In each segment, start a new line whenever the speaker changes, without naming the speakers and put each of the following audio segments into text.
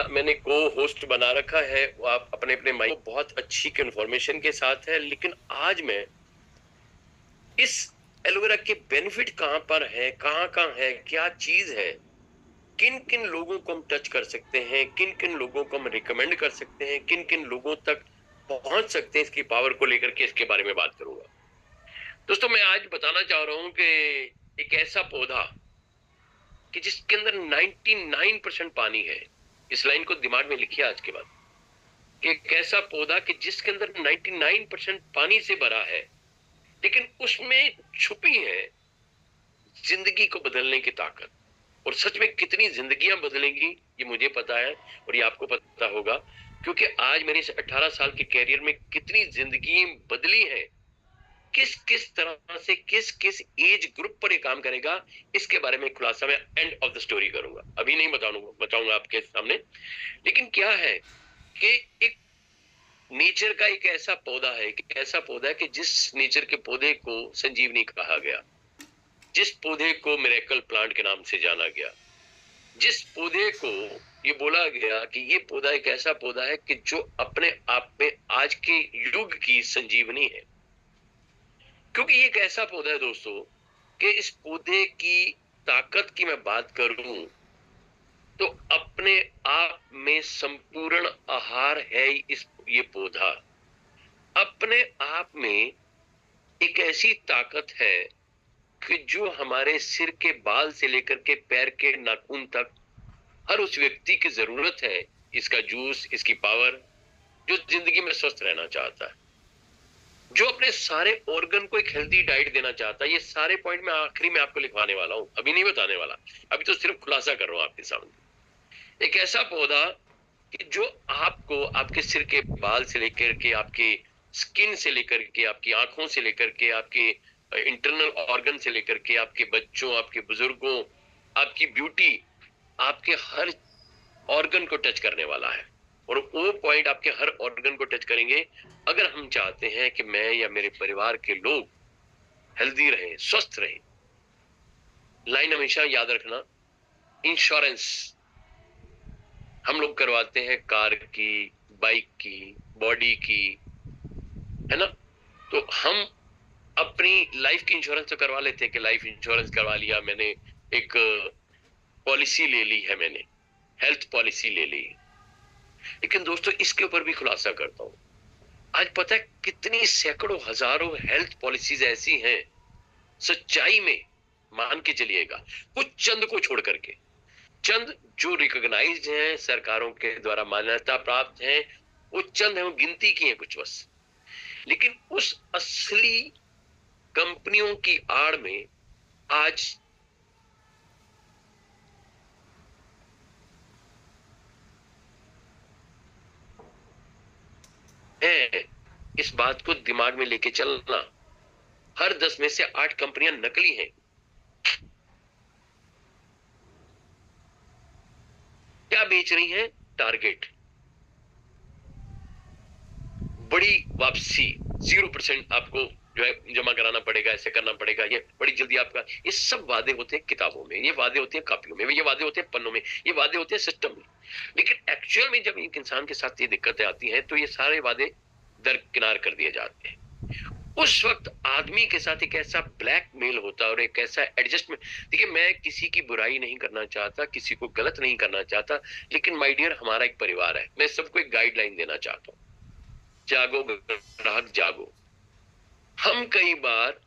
मैंने को होस्ट बना रखा है, वो आप अपने अपने माइक बहुत अच्छी इन्फॉर्मेशन के साथ है। लेकिन आज मैं इस एलोवेरा के बेनिफिट कहां पर है, कहां कहां है, क्या चीज है, किन किन लोगों को हम टच कर सकते हैं, किन किन लोगों को हम रिकमेंड कर सकते हैं, किन किन लोगों तक पहुंच सकते हैं, इसकी पावर को लेकर के इसके बारे में बात करूंगा। दोस्तों, मैं आज बताना चाह रहा हूं कि एक ऐसा पौधा कि जिसके अंदर 99% पानी है। इस लाइन को दिमाग में लिखिए आज के बाद, कि एक ऐसा पौधा कि जिसके अंदर 99% पानी से भरा है, लेकिन उसमें छुपी है जिंदगी को बदलने की ताकत। और सच में कितनी जिंदगियां बदलेंगी ये मुझे पता है, और ये आपको पता होगा, क्योंकि आज मेरे इस 18 साल के कैरियर में कितनी जिंदगी बदली है, किस किस तरह से किस किस एज ग्रुप पर ये काम करेगा, इसके बारे में खुलासा मैं एंड ऑफ द स्टोरी करूंगा। अभी नहीं बताऊंगा आपके सामने। लेकिन क्या है कि एक नेचर का एक ऐसा पौधा है, एक ऐसा पौधा है कि जिस नेचर के पौधे को संजीवनी कहा गया, जिस पौधे को मिरेकल प्लांट के नाम से जाना गया, जिस पौधे को ये बोला गया कि ये पौधा एक ऐसा पौधा है कि जो अपने आप में आज के युग की संजीवनी है। क्योंकि ये एक ऐसा पौधा है दोस्तों कि इस पौधे की ताकत की मैं बात करूं तो अपने आप में संपूर्ण आहार है। इस ये पौधा अपने आप में एक ऐसी ताकत है कि जो हमारे सिर के बाल से लेकर के पैर के नाखून तक हर उस व्यक्ति की जरूरत है। इसका जूस, इसकी पावर, जो जिंदगी में स्वस्थ रहना चाहता है, जो अपने सारे ऑर्गन को एक हेल्दी डाइट देना चाहता है। ये सारे पॉइंट मैं आखिरी में आपको लिखवाने वाला हूं, अभी नहीं बताने वाला। अभी तो सिर्फ खुलासा कर रहा हूं आपके सामने। एक ऐसा पौधा कि जो आपको आपके सिर के बाल से लेकर के आपके स्किन से लेकर के आपकी आंखों से लेकर के आपके इंटरनल ऑर्गन से लेकर के आपके बच्चों, आपके बुजुर्गों, आपकी ब्यूटी, आपके हर ऑर्गन को टच करने वाला है। और वो पॉइंट आपके हर ऑर्गन को टच करेंगे। अगर हम चाहते हैं कि मैं या मेरे परिवार के लोग हेल्दी रहें, स्वस्थ रहें, लाइन हमेशा याद रखना, इंश्योरेंस हम लोग करवाते हैं कार की, बाइक की, बॉडी की, है ना। तो हम अपनी लाइफ की इंश्योरेंस तो करवा लेते हैं कि लाइफ इंश्योरेंस करवा लिया मैंने, एक पॉलिसी ले ली है मैंने, हेल्थ पॉलिसी ले ली। लेकिन दोस्तों, इसके ऊपर भी खुलासा करता हूं। आज पता है कितनी सैकड़ों हजारों हेल्थ पॉलिसीज ऐसी हैं, सच्चाई में मान के चलिएगा, कुछ चंद को छोड़ करके, चंद जो रिकॉग्नाइज्ड हैं, सरकारों के द्वारा मान्यता प्राप्त हैं, वो चंद है, वो गिनती की है कुछ बस। लेकिन उस असली कंपनियों की आड़ में आज है। इस बात को दिमाग में लेके चलना, हर 10 में से 8 कंपनियां नकली हैं। क्या बेच रही हैं? टारगेट, बड़ी वापसी, 0% आपको जो है जमा कराना पड़ेगा, ऐसे करना पड़ेगा, ये बड़ी जल्दी आपका, ये सब वादे होते हैं किताबों में, ये वादे होते हैं कापियों में, ये वादे होते हैं पन्नों में, ये वादे होते हैं सिस्टम में। लेकिन एक्चुअल में जब एक इंसान के साथ ये दिक्कतें आती हैं तो ये सारे वादे दरकिनार कर दिए जाते हैं। उस वक्त आदमी के साथ एक ऐसा ब्लैकमेल होता है और एक ऐसा एडजस्टमेंट। देखिए, मैं किसी की बुराई नहीं करना चाहता, किसी को गलत नहीं करना चाहता, लेकिन माय डियर, हमारा एक परिवार है। मैं सबको एक गाइडलाइन देना चाहता हूँ, जागो ग्राहक जागो। हम कई बार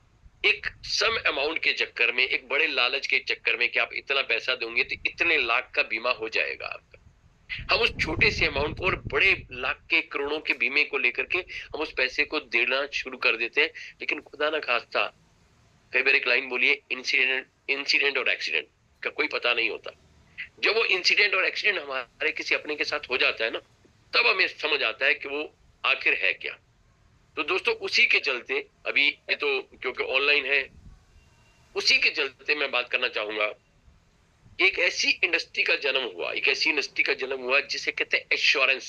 एक सम अमाउंट के चक्कर में, एक बड़े लालच के चक्कर में कि आप इतना पैसा दोगे तो इतने लाख का बीमा हो जाएगा आपका, हम उस छोटे से अमाउंट को और बड़े लाख के करोड़ों के बीमे को लेकर के हम उस पैसे को देना शुरू कर देते हैं। लेकिन खुदा ना खास्ता, कई बार एक लाइन बोलिए, इंसिडेंट इंसिडेंट और एक्सीडेंट का कोई पता नहीं होता। जब वो इंसिडेंट और एक्सीडेंट हमारे किसी अपने के साथ हो जाता है ना, तब हमें समझ आता है कि वो आखिर है क्या। तो दोस्तों, उसी के चलते अभी ये तो क्योंकि ऑनलाइन है, उसी के चलते मैं बात करना चाहूंगा। एक ऐसी इंडस्ट्री का जन्म हुआ, एक ऐसी इंडस्ट्री का जन्म हुआ जिसे कहते हैं एश्योरेंस।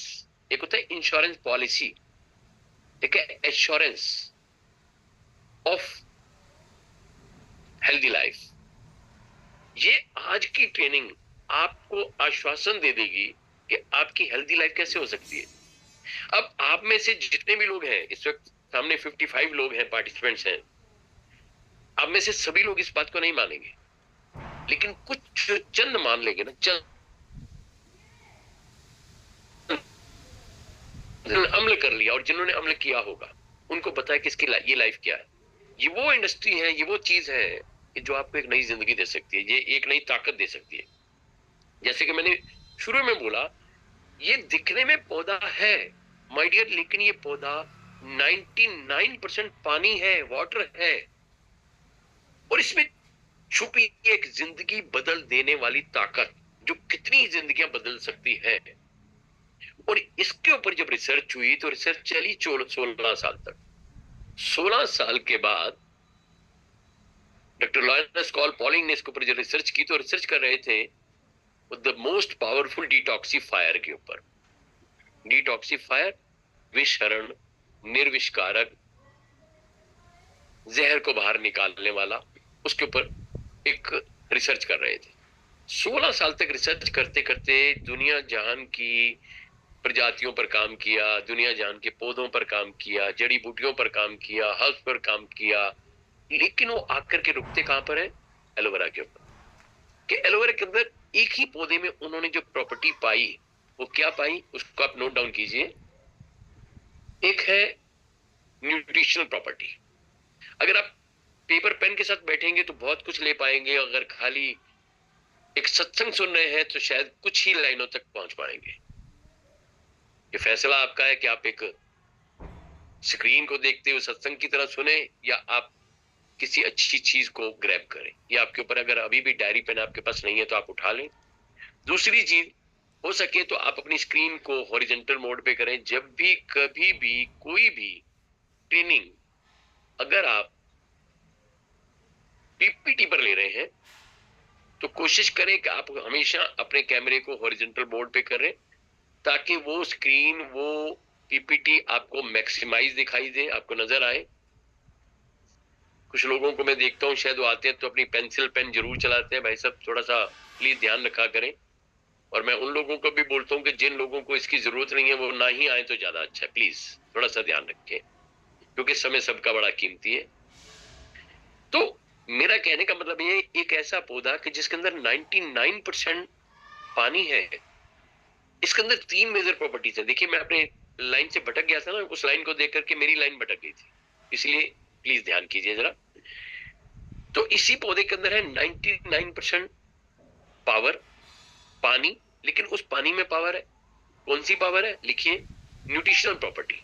एक होता है इंश्योरेंस पॉलिसी, एक है एश्योरेंस ऑफ हेल्दी लाइफ। ये आज की ट्रेनिंग आपको आश्वासन दे देगी कि आपकी हेल्दी लाइफ कैसे हो सकती है। अब आप में से जितने भी लोग हैं इस वक्त, सामने 55 लोग हैं, पार्टिसिपेंट्स हैं, आप में से सभी लोग इस बात को नहीं मानेंगे, लेकिन कुछ जो चंद मान लेंगे ना, चंद अमल कर लिया, और जिन्होंने अमल किया होगा उनको पता है कि इसकी ये लाइफ क्या है। ये वो इंडस्ट्री है, ये वो चीज है कि जो आपको एक नई जिंदगी दे सकती है, ये एक नई ताकत दे सकती है। जैसे कि मैंने शुरू में बोला, ये दिखने में पौधा है माय डियर, लेकिन ये पौधा 99% पानी है, वाटर है, और इसमें छुपी एक जिंदगी बदल देने वाली ताकत जो कितनी जिंदगियां बदल सकती है। और इसके ऊपर जब रिसर्च हुई तो रिसर्च चली 16 साल तक। 16 साल के बाद डॉक्टर लॉरेंस कॉल पॉलिंग ने इसके ऊपर जो रिसर्च की, तो रिसर्च कर रहे थे द मोस्ट पावरफुल डिटॉक्सीफायर के ऊपर। डिटॉक्सीफायर, विषहरण, निर्विषकारक, जहर को बाहर निकालने वाला, उसके ऊपर एक रिसर्च कर रहे थे। 16 साल तक रिसर्च करते करते दुनिया जहान की प्रजातियों पर काम किया, दुनिया जहान के पौधों पर काम किया, जड़ी बूटियों पर काम किया, हर्ब्स पर काम किया, लेकिन वो आकर के रुकते कहां पर है? एलोवेरा के ऊपर। कि एलोवेरा के अंदर एक ही पौधे में उन्होंने जो प्रॉपर्टी पाई, वो क्या पाई, उसको आप नोट डाउन कीजिए। एक है न्यूट्रिशनल प्रॉपर्टी। अगर आप पेपर पेन के साथ बैठेंगे तो बहुत कुछ ले पाएंगे, अगर खाली एक सत्संग सुन रहे हैं तो शायद कुछ ही लाइनों तक पहुंच पाएंगे। ये फैसला आपका है कि आप एक स्क्रीन को देखते हुए सत्संग की तरह सुने, या आप किसी अच्छी चीज को ग्रैब करें। ये आपके ऊपर, अगर अभी भी डायरी पेन आपके पास नहीं है तो आप उठा लें। दूसरी चीज, हो सके तो आप अपनी स्क्रीन को हॉरिजॉन्टल मोड पे करें। जब भी कभी भी कोई भी ट्रेनिंग अगर आप पीपीटी पर ले रहे हैं तो कोशिश करें कि आप हमेशा अपने कैमरे को हॉरिजॉन्टल मोड पे करें, ताकि वो स्क्रीन, वो पीपीटी आपको मैक्सिमाइज दिखाई दे, आपको नजर आए। कुछ लोगों को मैं देखता हूं, शायद वो आते हैं तो अपनी पेंसिल पेन जरूर चलाते हैं। भाई साहब, थोड़ा सा प्लीज ध्यान रखा करें। और मैं उन लोगों को भी बोलता हूं कि जिन लोगों को इसकी जरूरत नहीं है वो ना ही आए तो ज्यादा अच्छा है। प्लीज थोड़ा सा ध्यान रखें, क्योंकि समय सबका बड़ा कीमती है। तो मेरा कहने का मतलब ये, एक ऐसा पौधा कि जिसके अंदर 99% पानी है, इसके अंदर 3 मेजर प्रॉपर्टीज है। देखिए, मैं अपने लाइन से भटक गया था ना, उस लाइन को देख करके मेरी लाइन भटक गई थी, इसलिए प्लीज ध्यान कीजिए जरा। तो इसी पौधे के अंदर है 99% पावर, पानी, लेकिन उस पानी में पावर है। कौन सी पावर है? लिखिए, न्यूट्रिशनल प्रॉपर्टी।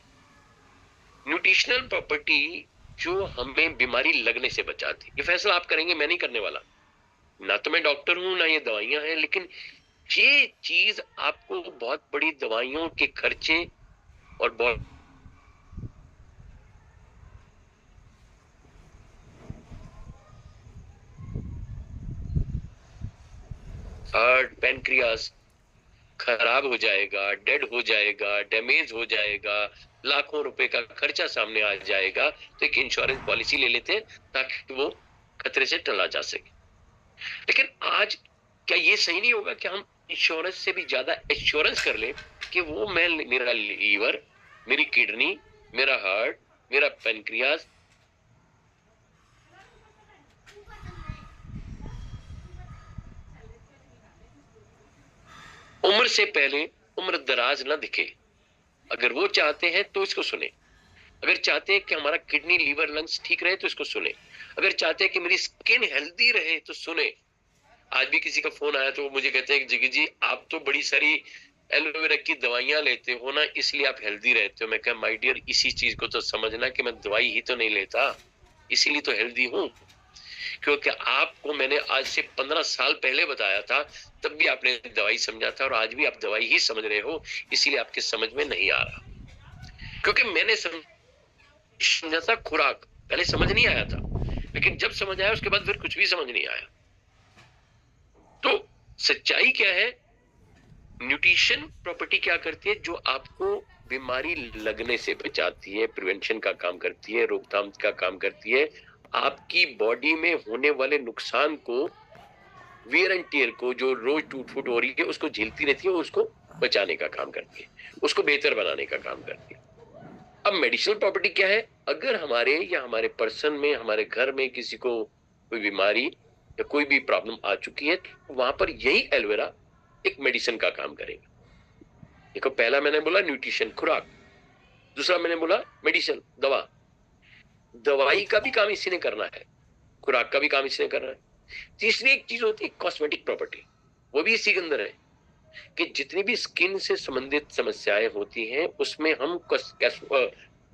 न्यूट्रिशनल प्रॉपर्टी जो हमें बीमारी लगने से बचाती। ये फैसला आप करेंगे, मैं नहीं करने वाला। ना तो मैं डॉक्टर हूं, ना ये दवाइयां हैं, लेकिन ये चीज आपको बहुत बड़ी दवाइयों के खर्चे और बहुत हार्ट, पैनक्रियास खराब हो जाएगा, डेड हो जाएगा, डैमेज हो जाएगा, लाखों रुपए का खर्चा सामने आ जाएगा। तो एक इंश्योरेंस पॉलिसी ले लेते हैं ताकि वो खतरे से टला जा सके। लेकिन आज क्या ये सही नहीं होगा कि हम इंश्योरेंस से भी ज्यादा एश्योरेंस कर ले कि वो मैं, मेरा लीवर, मेरी किडनी, मेरा हार्ट, मेरा पेनक्रियास उम्र से पहले उम्र दराज ना दिखे। अगर वो चाहते हैं तो इसको सुने। अगर चाहते हैं कि हमारा किडनी, लीवर, लंग्स ठीक रहे तो इसको सुने। अगर चाहते हैं कि मेरी स्किन हेल्दी रहे तो सुने। आज भी किसी का फोन आया तो वो मुझे कहते हैं कि जिगी जी, आप तो बड़ी सारी एलोवेरा की दवाइयां लेते हो ना, इसलिए आप हेल्दी रहते हो। मैं कहा, माय डियर, इसी चीज को तो समझना कि मैं दवाई ही तो नहीं लेता, इसीलिए तो हेल्दी हूं। क्योंकि आपको मैंने आज से 15 साल पहले बताया था, तब भी आपने दवाई समझा था, और आज भी आप दवाई ही समझ रहे हो, इसीलिए आपके समझ में नहीं आ रहा। क्योंकि मैंने समझा था खुराक, पहले समझ नहीं आया था, लेकिन जब समझ आया उसके बाद फिर कुछ भी समझ नहीं आया। तो सच्चाई क्या है? न्यूट्रिशन प्रॉपर्टी क्या करती है? जो आपको बीमारी लगने से बचाती है, प्रिवेंशन का काम करती है, रोकथाम का काम करती है, आपकी बॉडी में होने वाले नुकसान को, वियर एंड टियर को, जो रोज टूट फूट हो रही है उसको झेलती रहती है, उसको बचाने का काम करती है, उसको बेहतर बनाने का काम करती है। अब मेडिसिनल प्रॉपर्टी क्या है? अगर हमारे या हमारे पर्सन में, हमारे घर में किसी को कोई बीमारी या कोई भी प्रॉब्लम आ चुकी है, तो वहां पर यही एलोवेरा एक मेडिसिन का काम करेगा। देखो, पहला मैंने बोला न्यूट्रिशन, खुराक, दूसरा मैंने बोला मेडिसिन, दवा। दवाई का भी काम इसी ने करना है, खुराक का भी काम इसी ने करना है। तीसरी एक चीज होती है कॉस्मेटिक प्रॉपर्टी, वो भी इसी के अंदर है कि जितनी भी स्किन से संबंधित समस्याएं होती हैं उसमें हम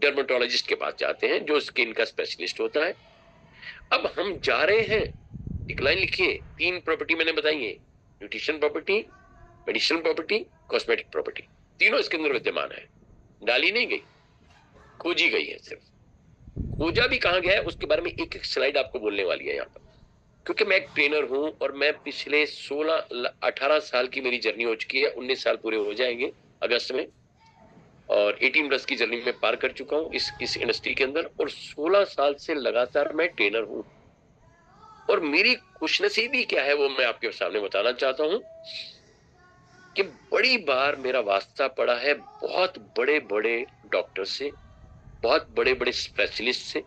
डर्मेटोलॉजिस्ट के पास जाते हैं, जो स्किन का स्पेशलिस्ट होता है। अब हम जा रहे हैं, एक लाइन लिखिए, 3 प्रॉपर्टी मैंने बताई है, nutrition property, medicinal property, cosmetic property, तीनों इसके अंदर विद्यमान है। डाली नहीं गई, खोजी गई है। सिर्फ खोजा भी कहां गया है उसके बारे में एक एक स्लाइड आपको बोलने वाली है यहाँ पर, क्योंकि मैं एक ट्रेनर हूं और मैं पिछले 18 साल की मेरी जर्नी हो चुकी है, 19 साल पूरे हो जाएंगे अगस्त में, और 18 प्लस की जर्नी में पार कर चुका हूं इस इंडस्ट्री के अंदर, और 16 साल से लगातार मैं ट्रेनर हूं। और मेरी खुशनसीबी क्या है वो मैं आपके सामने बताना चाहता हूं कि बड़ी बार मेरा वास्ता पड़ा है बहुत बड़े बड़े डॉक्टर से, बहुत बड़े बड़े स्पेशलिस्ट से,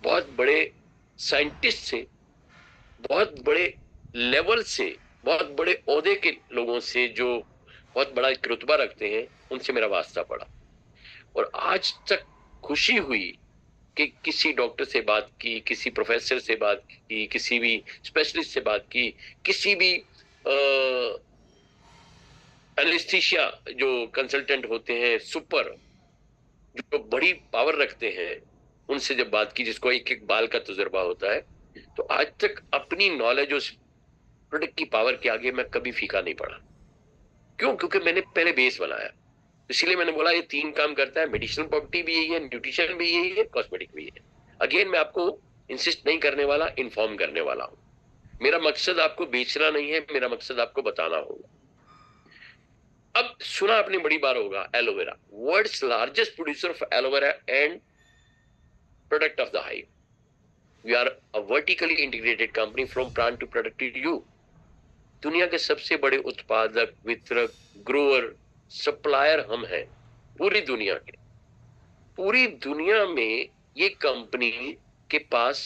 बहुत बड़े साइंटिस्ट से, बहुत बड़े लेवल से, बहुत बड़े ओहदे के लोगों से जो बहुत बड़ा एक रुतबा रखते हैं, उनसे मेरा वास्ता पड़ा। और आज तक खुशी हुई कि किसी डॉक्टर से बात की, किसी प्रोफेसर से बात की, किसी भी स्पेशलिस्ट से बात की, किसी भी एनेस्थीसिया जो कंसल्टेंट होते हैं, सुपर जो बड़ी पावर रखते हैं, उनसे जब बात की, जिसको एक एक बाल का तजुर्बा होता है, तो आज तक अपनी नॉलेज उस प्रोडक्ट की पावर के आगे मैं कभी फीका नहीं पड़ा। क्यों? क्योंकि मैंने पहले बेस बनाया। इसीलिए मैंने बोला ये 3 काम करता है, मेडिसिनल प्रॉपर्टी भी यही है, न्यूट्रिशन भी यही है, कॉस्मेटिक भी है। अगेन मैं आपको इंसिस्ट नहीं करने वाला, इन्फॉर्म करने वाला हूं। मेरा मकसद आपको बेचना नहीं है, मेरा मकसद आपको बताना होगा। अब सुना आपने बड़ी बार होगा aloe vera, world's largest producer of aloe vera and product of the hive. We are a vertically integrated company from plant to product to you. दुनिया के सबसे बड़े उत्पादक, वितरक, ग्रोअर, सप्लायर हम हैं पूरी दुनिया के। पूरी दुनिया में ये कंपनी के पास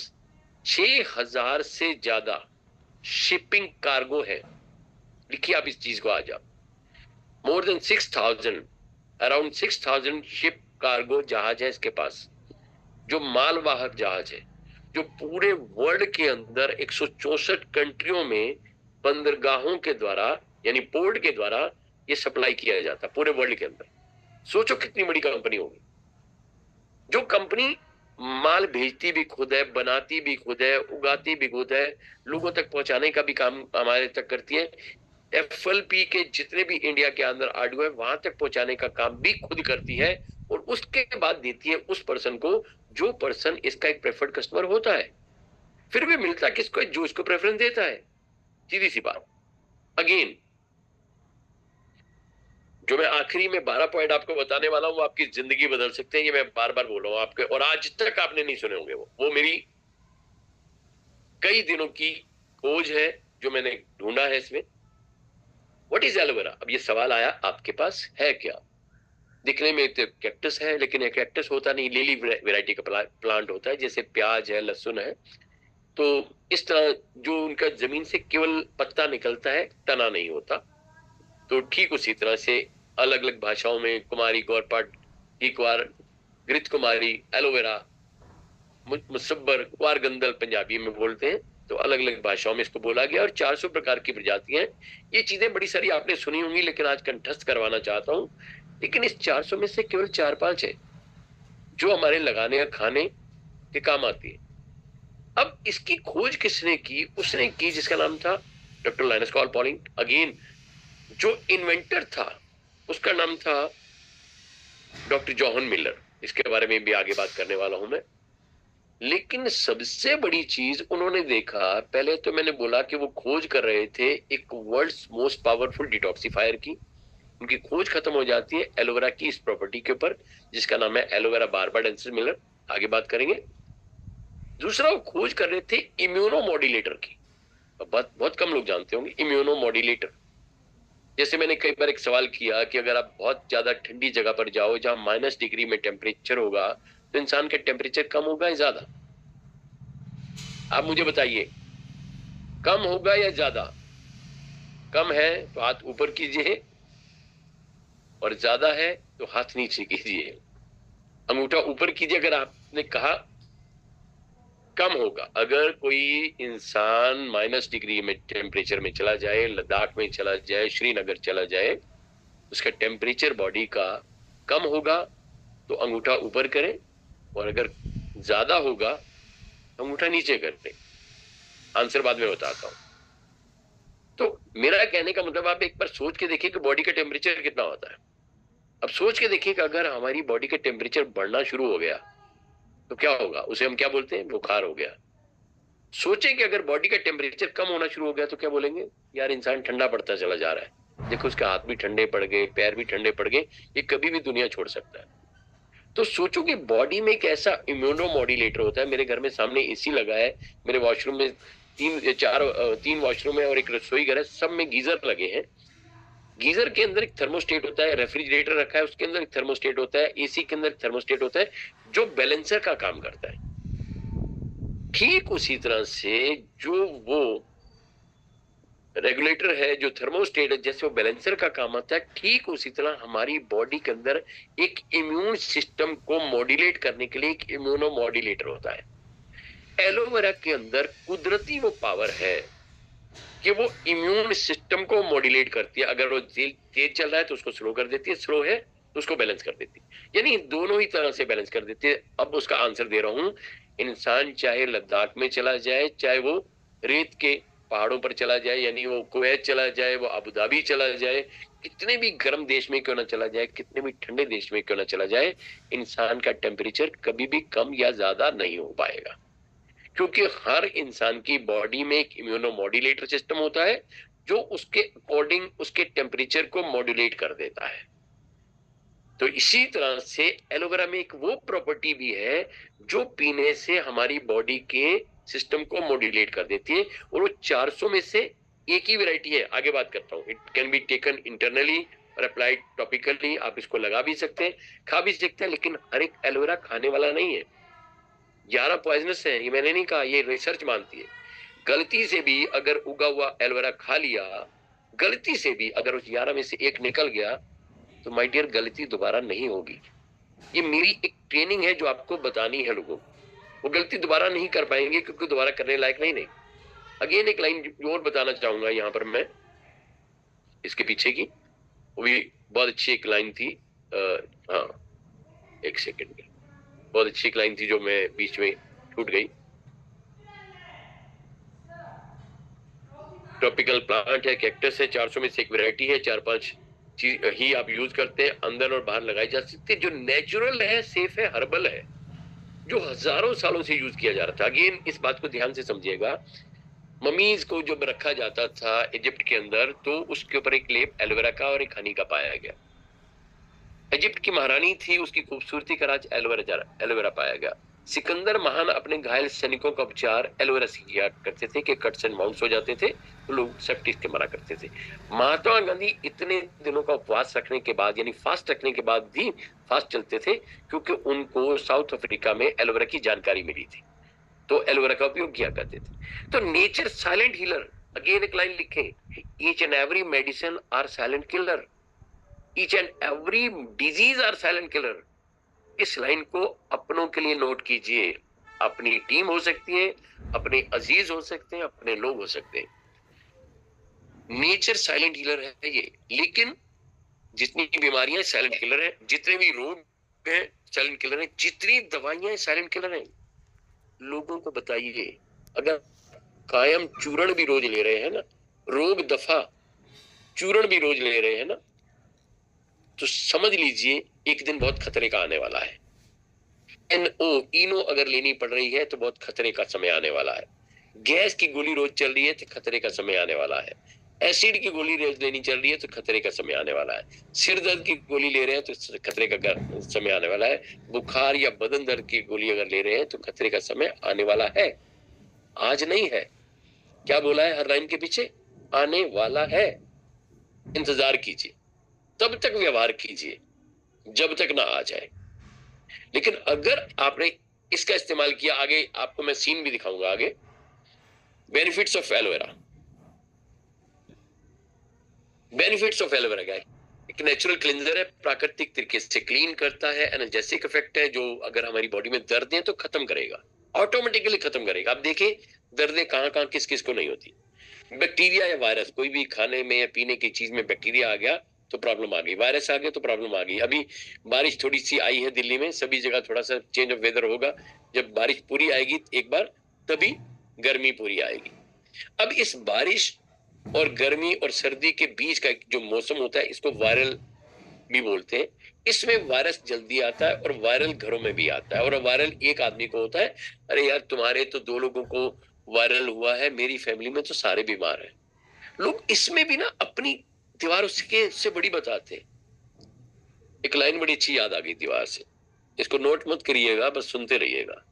6000 से ज्यादा शिपिंग कार्गो है। लिखिए आप इस चीज को, आज आप, more than 6000, around 6000 ship cargo जहाज है इसके पास, जो मालवाहक जहाज है, जो पूरे वर्ल्ड के अंदर 164 कंट्रियों में बंदरगाहों के द्वारा, यानी पोर्ट के द्वारा ये सप्लाई किया जाता है पूरे वर्ल्ड के अंदर। सोचो कितनी बड़ी कंपनी होगी। जो कंपनी माल भेजती भी खुद है, बनाती भी खुद है, उगाती भी खुद है, लोगों तक पहुंचाने का भी काम हमारे तक करती है। एफएलपी के जितने भी इंडिया के अंदर आडू है वहां तक पहुंचाने का काम भी खुद करती है, और उसके बाद देती है उस पर्सन को जो पर्सन इसका एक प्रेफर्ड कस्टमर होता है। फिर भी मिलता किसको? जो इसको प्रेफरेंस देता है। सीधी सी बात। अगेन जो मैं आखिरी में 12 पॉइंट आपको बताने वाला हूं वो आपकी जिंदगी बदल सकते हैं, ये मैं बार बार बोल रहा हूं आपके, और आज तक आपने नहीं सुने होंगे। वो मेरी कई दिनों की खोज है जो मैंने ढूंढा है इसमें। What is aloe vera? अब ये सवाल आया आपके पास, है क्या? दिखने में तो कैक्टस है, लेकिन ये कैक्टस होता नहीं, लिली वैरायटी का प्लांट होता है, जैसे प्याज है, लहसुन है। तो इस तरह जो उनका जमीन से केवल पत्ता निकलता है, तना नहीं होता। तो ठीक उसी तरह से अलग अलग भाषाओं में कुमारी, गौरपाट, टीकवार, घृत कुमारी, एलोवेरा, मुसब्बर, क्वार गंदल पंजाबी में बोलते हैं, तो अलग अलग भाषाओं में इसको बोला गया, और 400 प्रकार की प्रजातियां। ये चीजें बड़ी सारी आपने सुनी होंगी, लेकिन आज कंठस्थ करवाना चाहता हूं। लेकिन इस 400 में से केवल 4-5 है जो हमारे लगाने या खाने के काम आती है। अब इसकी खोज किसने की? उसने की जिसका नाम था doctor Linus Carl Pauling. Again जो इन्वेंटर था उसका नाम था डॉक्टर जॉहन मिलर। इसके बारे में भी आगे बात करने वाला हूं मैं। लेकिन सबसे बड़ी चीज उन्होंने देखा, पहले तो मैंने बोला कि वो खोज कर रहे थे एक वर्ल्ड्स मोस्ट पावरफुल डिटॉक्सिफायर की। उनकी खोज खत्म हो जाती है एलोवेरा की इस प्रॉपर्टी के ऊपर, जिसका नाम है एलोवेरा बार्बाडेंसिस मिलर। आगे बात करेंगे। दूसरा वो खोज कर रहे थे इम्यूनो मॉड्यूलेटर की। बहुत बहुत कम लोग जानते होंगे इम्यूनो मॉड्यूलेटर। जैसे मैंने कई बार एक सवाल किया कि अगर आप बहुत ज्यादा ठंडी जगह पर जाओ जहां -डिग्री में टेम्परेचर होगा, तो इंसान का टेम्परेचर कम होगा या ज्यादा? आप मुझे बताइए, कम होगा या ज्यादा? कम है तो हाथ ऊपर कीजिए, और ज्यादा है तो हाथ नीचे कीजिए। अंगूठा ऊपर कीजिए अगर आपने कहा कम होगा। अगर कोई इंसान -डिग्री में टेम्परेचर में चला जाए, लद्दाख में चला जाए, श्रीनगर चला जाए, उसका टेम्परेचर बॉडी का कम होगा तो अंगूठा ऊपर करें, और अगर ज्यादा होगा तो अंगूठा नीचे करें। आंसर बाद में बताता हूं। तो मेरा कहने का मतलब, आप एक बार सोच के देखिए कि बॉडी का टेम्परेचर कितना होता है। अब सोच के देखिए कि अगर हमारी बॉडी का टेम्परेचर बढ़ना शुरू हो गया तो क्या होगा? उसे हम क्या बोलते हैं? बुखार हो गया। सोचें कि अगर बॉडी का टेम्परेचर कम होना शुरू हो गया तो क्या बोलेंगे? यार इंसान ठंडा पड़ता चला जा रहा है, देखो उसके हाथ भी ठंडे पड़ गए, पैर भी ठंडे पड़ गए, ये कभी भी दुनिया छोड़ सकता है। तो सोचो कि बॉडी में एक ऐसा इम्यूनो मॉड्यूलेटर होता है। मेरे घर में सामने एसी लगा है, मेरे वॉशरूम में तीन वॉशरूम है और एक रसोई घर है, सब में गीजर लगे हैं। गीजर के अंदर एक थर्मोस्टेट होता है, रेफ्रिजरेटर रखा है उसके अंदर एक थर्मोस्टेट होता है, एसी के अंदर एक थर्मोस्टेट होता है जो बैलेंसर का काम करता है। ठीक उसी तरह से जो वो रेगुलेटर है, जो थर्मोस्टेट है, जैसे वो बैलेंसर का काम आता है, ठीक उसी तरह हमारी बॉडी के अंदर एक इम्यून सिस्टम को मॉड्यूलेट करने के लिए एक इम्यूनो मॉड्यूलेटर होता है। एलोवेरा के अंदर कुदरती वो पावर है कि वो इम्यून सिस्टम को मॉड्यूलेट करती है। अगर वो तेज चल रहा है तो उसको स्लो कर देती है, स्लो है तो उसको बैलेंस कर देती है, यानी दोनों ही तरह से बैलेंस कर देती है। अब उसका आंसर दे रहा हूं। इंसान चाहे लद्दाख में चला जाए, चाहे वो रेत के पहाड़ों पर चला जाए, यानी वो कुवैत चला जाए, वो अबू धाबी चला जाए, कितने भी गर्म देश में क्यों ना चला जाए, कितने भी ठंडे देश में क्यों ना चला जाए, इंसान का टेम्परेचर कभी भी कम या ज्यादा नहीं हो पाएगा। क्योंकि हर इंसान की बॉडी में एक इम्यूनोमॉड्यूलेटर सिस्टम होता है जो उसके अकॉर्डिंग उसके टेम्परेचर को मॉड्यूलेट कर देता है। तो इसी तरह से एलोवेरा में एक वो प्रॉपर्टी भी है जो पीने से हमारी बॉडी के सिस्टम को मॉड्यूलेट कर देती है, और वो 400 में से एक ही वैरायटी है। आगे बात करता हूँ। It can be taken internally और अप्लाइड टॉपिकली। आप इसको लगा भी सकते हैं, खा भी सकते हैं, लेकिन हर एक एलोवेरा खाने वाला नहीं है। 11 पॉइजनस है, ये मैंने नहीं कहा, ये रिसर्च मानती है। गलती से भी अगर उगा हुआ एलोवेरा खा लिया, गलती से भी अगर उस 11 में से एक निकल गया, तो माय डियर गलती दोबारा नहीं होगी। ये मेरी एक ट्रेनिंग है जो आपको बतानी है लोगों को। वो गलती दोबारा नहीं कर पाएंगे क्योंकि दोबारा करने लायक नहीं। अगेन एक लाइन जो और बताना चाहूंगा यहाँ पर मैं, इसके पीछे की, वो भी बहुत अच्छी एक लाइन थी। हाँ, एक सेकेंड में, बहुत अच्छी एक लाइन थी जो मैं बीच में छूट गई। ट्रॉपिकल प्लांट है, कैक्टस है, 400 में से एक वैरायटी है, 4-5 चीज ही आप यूज करते हैं, अंदर और बाहर लगाई जा सकती है, जो नेचुरल है, सेफ है, हर्बल है, जो हजारों सालों से यूज किया जा रहा था। अगेन इस बात को ध्यान से समझिएगा। ममीज को जब रखा जाता था इजिप्ट के अंदर, तो उसके ऊपर एक लेप एलोवेरा का और एक हनी का पाया गया। इजिप्ट की महारानी थी, उसकी खूबसूरती का राज एलोवेरा पाया गया। सिकंदर महान अपने घायल सैनिकों का उपचार एलोवेरा से किया करते थे कि कट्स एंड माउंट्स हो जाते थे तो लोग सेप्टिक के मरा करते थे। महात्मा गांधी इतने दिनों का उपवास रखने के बाद, यानी फास्ट रखने के बाद भी फास्ट चलते थे, क्योंकि उनको साउथ अफ्रीका में एलोवेरा की जानकारी मिली थी, तो एलोवेरा का उपयोग किया करते थे। तो नेचर साइलेंट हीलर। अगेन एक लाइन लिखें, each and every medicine are silent killer, each and every disease are silent killer. इस लाइन को अपनों के लिए नोट कीजिए। अपनी टीम हो सकती है, अपने अजीज हो सकते हैं, अपने लोग हो सकते हैं। नेचर साइलेंट हीलर है ये। लेकिन जितनी बीमारियां साइलेंट किलर है, जितने भी रोग हैं साइलेंट किलर है, जितनी दवाइयां साइलेंट किलर है। लोगों को बताइए, अगर कायम चूर्ण भी रोज ले रहे हैं ना, रोग दफा चूर्ण भी रोज ले रहे हैं ना, तो समझ लीजिए एक दिन बहुत खतरे का आने वाला है। इनो अगर लेनी पड़ रही है तो बहुत खतरे का समय आने वाला है। गैस की गोली रोज चल रही है तो खतरे का समय आने वाला है। एसिड की गोली रोज लेनी चल रही है तो खतरे का समय आने वाला है। सिर दर्द की गोली ले रहे हैं तो खतरे का समय आने वाला है। बुखार या बदन दर्द की गोली अगर ले रहे हैं तो खतरे का समय आने वाला है। आज नहीं है। क्या बोला है हर लाइन के पीछे? आने वाला है। इंतजार कीजिए, तब तक व्यवहार कीजिए जब तक ना आ जाए। लेकिन अगर आपने इसका इस्तेमाल किया, आगे आपको मैं सीन भी दिखाऊंगा आगे। Benefits of aloe vera. Benefits of aloe vera क्या है? एक नेचुरल क्लींजर है, प्राकृतिक तरीके से क्लीन करता है, एनर्जेटिक इफेक्ट है, जो अगर हमारी बॉडी में दर्द है तो खत्म करेगा, ऑटोमेटिकली खत्म करेगा। आप देखिए दर्दें कहाँ कहाँ किस किस को नहीं होती। बैक्टीरिया या वायरस, कोई भी खाने में या पीने की चीज में बैक्टीरिया आ गया तो प्रॉब्लम आ गई, वायरस आ गया तो प्रॉब्लम आ गई। अभी बारिश थोड़ी सी आई है दिल्ली में, सभी जगह थोड़ा सा चेंज ऑफ वेदर होगा, जब बारिश पूरी आएगी एक बार तभी गर्मी पूरी आएगी। अब इस बारिश और गर्मी और सर्दी के बीच का जो मौसम होता है इसको वायरल भी बोलते हैं। इसमें वायरस जल्दी आता है और वायरल घरों में भी आता है। और वायरल एक आदमी को होता है, अरे यार तुम्हारे तो 2 लोगों को वायरल हुआ है, मेरी फैमिली में तो सारे बीमार हैं। लोग इसमें भी ना अपनी दीवार उसके से बड़ी बताते हैं। एक लाइन बड़ी अच्छी याद आ गई दीवार से, इसको नोट मत करिएगा, बस सुनते रहिएगा।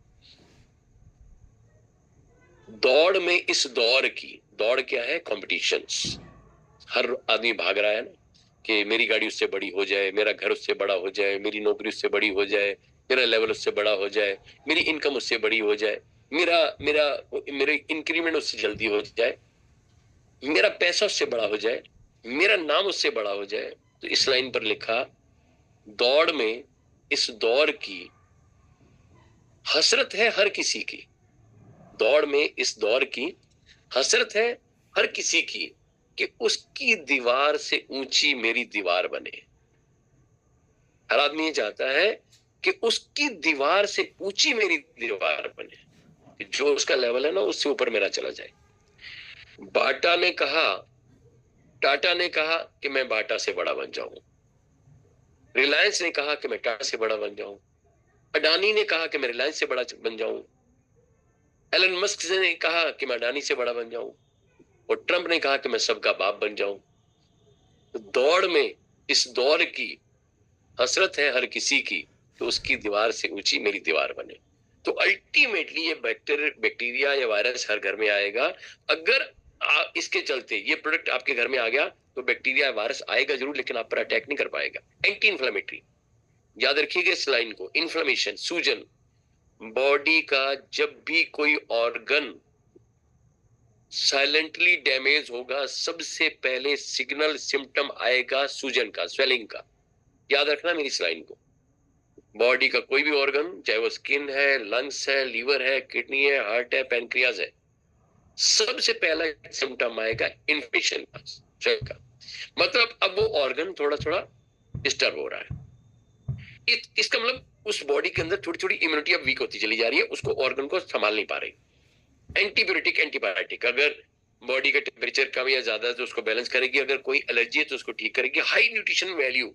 दौड़ में इस दौर की, दौड़ क्या है? कॉम्पिटिशंस। हर आदमी भाग रहा है ना कि मेरी गाड़ी उससे बड़ी हो जाए, मेरा घर उससे बड़ा हो जाए, मेरी नौकरी उससे बड़ी हो जाए, मेरा लेवल उससे बड़ा हो जाए, मेरी इनकम उससे बड़ी हो जाए, मेरा मेरा मेरे इंक्रीमेंट उससे जल्दी हो जाए, मेरा पैसा उससे बड़ा हो जाए, मेरा नाम उससे बड़ा हो जाए। तो इस लाइन पर लिखा, दौड़ में इस दौर की हसरत है हर किसी की। दौड़ में इस दौर की हसरत है हर किसी की कि उसकी दीवार से ऊंची मेरी दीवार बने। हर आदमी ये चाहता है कि उसकी दीवार से ऊंची मेरी दीवार बने, कि जो उसका लेवल है ना उससे ऊपर मेरा चला जाए। बाटा ने कहा, टाटा ने कहा कि मैं बाटा से बड़ा बन जाऊं। रिलायंस ने कहा कि मैं टाटा से बड़ा बन जाऊं। अडानी ने कहा कि मैं रिलायंस से बड़ा बन जाऊं। एलन मस्क ने कहा कि मैं अडानी से बड़ा बन जाऊं। और ट्रंप ने कहा कि मैं सबका बाप बन जाऊं। तो दौड़ में इस दौर की हसरत है हर किसी की कि उसकी दीवार से ऊंची मेरी दीवार बने। तो अल्टीमेटली ये बैक्टीरिया या वायरस हर घर में आएगा। अगर इसके चलते ये प्रोडक्ट आपके घर में आ गया तो बैक्टीरिया वायरस आएगा जरूर, लेकिन आप पर अटैक नहीं कर पाएगा। एंटी इन्फ्लेमेटरी, याद रखिएगा इस लाइन को। इन्फ्लेमेशन, सूजन, बॉडी का जब भी कोई ऑर्गन साइलेंटली डैमेज होगा सबसे पहले सिग्नल सिम्टम आएगा सूजन का, स्वेलिंग का। याद रखना मेरी इस लाइन को। बॉडी का कोई भी ऑर्गन, चाहे वो स्किन है, लंग्स है, लीवर है, किडनी है, हार्ट है, पैनक्रियाज है, सबसे पहला सिम्टम आएगा इन्फेक्शन का। मतलब अब वो ऑर्गन थोड़ा थोड़ा डिस्टर्ब हो रहा है। इसका मतलब उस बॉडी के अंदर थोड़ी थोड़ी इम्यूनिटी अब वीक होती चली जा रही है, उसको ऑर्गन को संभाल नहीं पा रही। एंटीबायोटिक, एंटीबायोटिक, अगर बॉडी का टेम्परेचर कम या ज्यादा है तो उसको बैलेंस करेगी, अगर कोई एलर्जी है तो उसको ठीक करेगी। High nutrition value,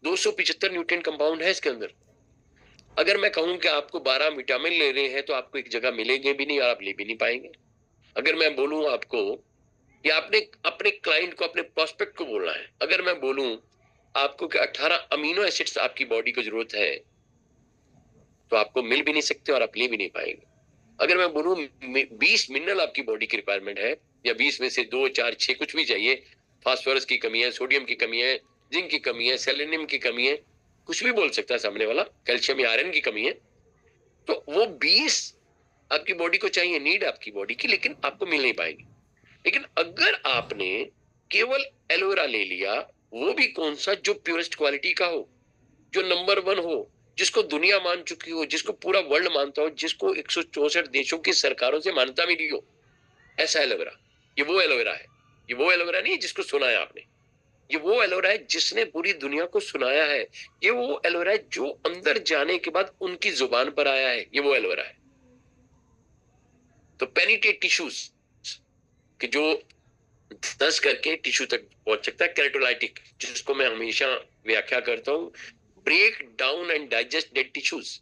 275 nutrient compound है इसके अंदर। अगर मैं कहूं कि आपको 12 विटामिन ले रहे हैं तो आपको एक जगह मिलेंगे भी नहीं और आप ले भी नहीं पाएंगे। अगर मैं बोलूं आपको, या आपने अपने क्लाइंट को, अपने प्रोस्पेक्ट को बोलना है, अगर मैं बोलूं आपको कि 18 अमीनो एसिड्स आपकी बॉडी को जरूरत है तो आपको मिल भी नहीं सकते और आप ले भी नहीं पाएंगे। अगर मैं बोलूं 20 मिनरल आपकी बॉडी की रिक्वायरमेंट है, या 20 में से 2, 4, 6 कुछ भी चाहिए, फास्फोरस की कमी है, सोडियम की कमी है, जिंक की कमी है, सेलेनियम की कमी है, कुछ भी बोल सकता है सामने वाला, कैल्शियम या आयरन की कमी है, तो वो 20 आपकी बॉडी को चाहिए, नीड आपकी बॉडी की, लेकिन आपको मिल नहीं पाएगी। लेकिन अगर आपने केवल एलोवेरा ले लिया, वो भी कौन सा? जो प्योरेस्ट क्वालिटी का हो, जो नंबर 1 हो, जिसको दुनिया मान चुकी हो, जिसको पूरा वर्ल्ड मानता हो, जिसको 164 देशों की सरकारों से मान्यता मिली हो, ऐसा एलोवेरा। ये वो एलोवेरा है, ये वो एलोवेरा नहीं जिसको सुना है आपने, ये वो एलोवेरा है जिसने पूरी दुनिया को सुनाया है। ये वो एलोवेरा है जो अंदर जाने के बाद उनकी जुबान पर आया है, ये वो एलोवेरा है। तो पेनिट्रेट टिश्यूज कि जो दस करके टिश्यू तक पहुंच सकता है। केराटोलाइटिक, जिसको मैं हमेशा व्याख्या करता हूं, break down and digest dead tissues.